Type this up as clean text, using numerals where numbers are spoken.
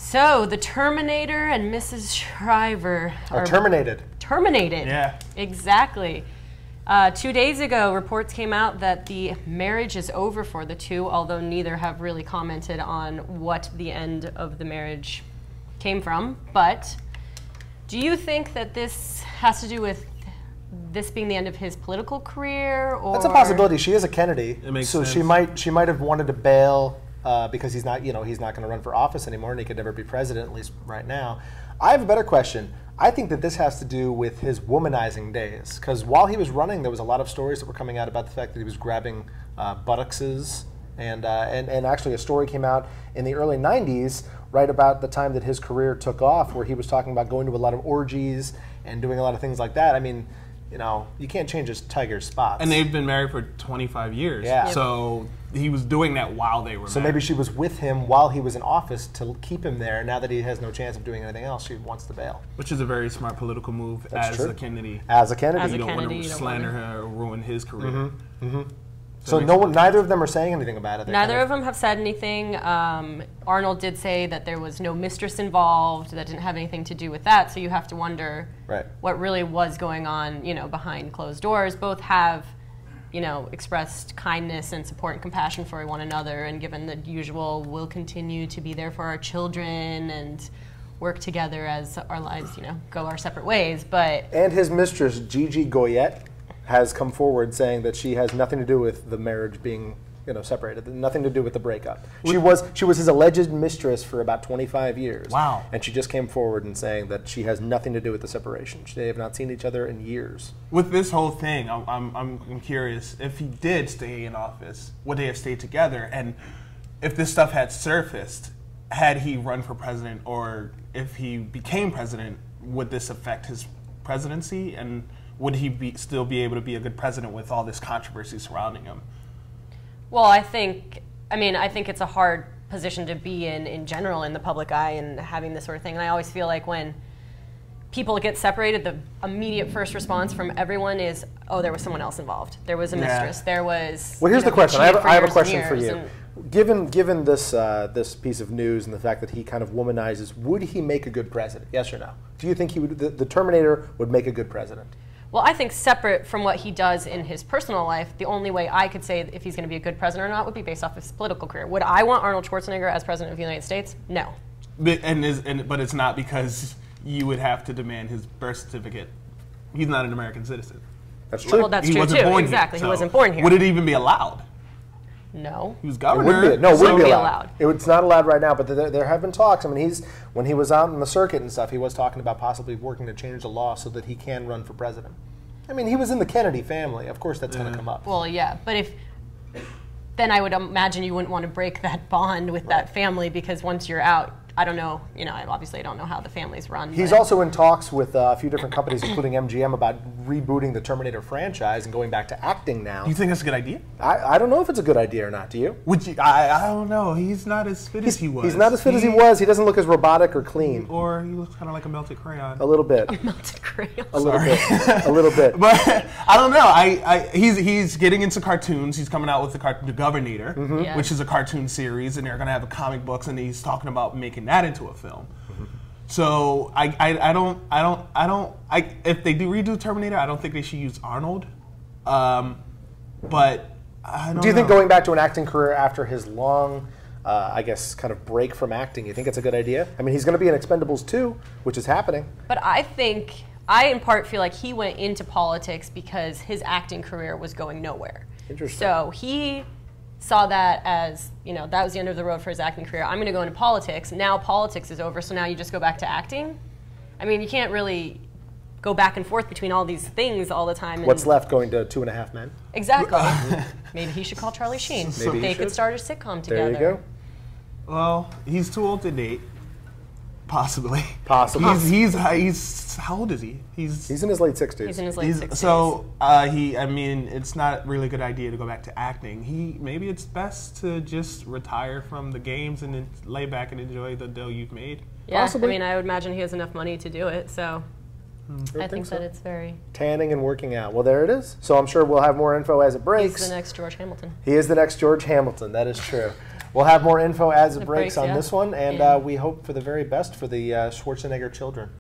So the Terminator and Mrs. Shriver are terminated. Terminated. Yeah. Exactly. 2 days ago, reports came out that the marriage is over for the two, although neither have really commented on what the end of the marriage came from. But do you think that this has to do with this being the end of his political career, or that's a possibility? She is a Kennedy, it makes so sense. she might have wanted to bail because he's not he's not going to run for office anymore, and he could never be president, at least right now. I have a better question. I think that this has to do with his womanizing days, because while he was running, there was a lot of stories that were coming out about the fact that he was grabbing buttocks, and actually a story came out in the early '90s, right about the time that his career took off, where he was talking about going to a lot of orgies and doing a lot of things like that. I mean, you can't change his tiger spots. And they've been married for 25 years. Yeah. So he was doing that while they were married. So maybe she was with him while he was in office to keep him there. Now that he has no chance of doing anything else, she wants to bail. Which is a very smart political move. That's as true. a Kennedy. As a Kennedy. As a You don't want Kennedy, to you don't slander wanna- her or ruin his career. Mm-hmm. Mm-hmm. So neither of them are saying anything about it. Neither of them have said anything. Arnold did say that there was no mistress involved, that didn't have anything to do with that, so you have to wonder what really was going on, behind closed doors. Both have, expressed kindness and support and compassion for one another, and given the usual, we'll continue to be there for our children and work together as our lives, go our separate ways. And his mistress, Gigi Goyette, has come forward saying that she has nothing to do with the marriage being, separated, nothing to do with the breakup. She was his alleged mistress for about 25 years. Wow. And she just came forward and saying that she has nothing to do with the separation. They have not seen each other in years. With this whole thing, I'm curious, if he did stay in office, would they have stayed together? And if this stuff had surfaced, had he run for president, or if he became president, would this affect his presidency? And would he still be able to be a good president with all this controversy surrounding him? Well, I think it's a hard position to be in general, in the public eye, and having this sort of thing. And I always feel like when people get separated, the immediate first response from everyone is, oh, there was someone else involved. There was a mistress. There was... Well, here's the question. I have a question for you. And given this this piece of news and the fact that he kind of womanizes, would he make a good president? Yes or no? Do you think he would? The Terminator would make a good president? Well, I think separate from what he does in his personal life, the only way I could say if he's going to be a good president or not would be based off his political career. Would I want Arnold Schwarzenegger as president of the United States? No. But it's not because you would have to demand his birth certificate. He's not an American citizen. That's true. Well, that's he true wasn't too. Born exactly. here, He wasn't born here. Would it even be allowed? No. He was It governor. wouldn't be. No, it So wouldn't be be allowed. It's not allowed right now, but there have been talks. I mean, when he was out in the circuit and stuff, he was talking about possibly working to change the law so that he can run for president. I mean, he was in the Kennedy family. Of course, that's going to come up. Well, yeah, but then I would imagine you wouldn't want to break that bond with that family, because once you're out, I don't know, obviously I don't know how the families run. He's also in talks with a few different companies, including MGM, about rebooting the Terminator franchise and going back to acting now. Do you think that's a good idea? I don't know if it's a good idea or not. Do you? Would you? I don't know. He's not as fit as he was. He's not as fit as he was. He doesn't look as robotic or clean. Or he looks kind of like a melted crayon. A little bit. melted crayon. A little bit. A little bit. But I don't know. He's getting into cartoons. He's coming out with the Governator, Yeah. which is a cartoon series, and they're going to have a comic books, and he's talking about making that into a film. So if they do redo Terminator, I don't think they should use Arnold. But I don't know. Do you think going back to an acting career after his long, I guess, kind of break from acting, you think it's a good idea? I mean, he's going to be in Expendables 2, which is happening. But I in part feel like he went into politics because his acting career was going nowhere. Interesting. So he saw that as, that was the end of the road for his acting career. I'm going to go into politics. Now politics is over, so now you just go back to acting? I mean, you can't really go back and forth between all these things all the time. What's left, going to 2.5 Men? Exactly. Maybe he should call Charlie Sheen. Maybe they he could should. start a sitcom together. There you go. Well, he's too old to date. Possibly. Possibly. He's how old is he? He's in his late 60s. He's in his late 60s. So it's not really a good idea to go back to acting. Maybe it's best to just retire from the games and then lay back and enjoy the dough you've made. Yeah, Possibly. I mean, I would imagine he has enough money to do it, so I think so. that it's very... Tanning and working out. Well, there it is. So I'm sure we'll have more info as it breaks. He's the next George Hamilton. He is the next George Hamilton. That is true. We'll have more info as it breaks on yeah. this one, and Yeah. we hope for the very best for the Schwarzenegger children.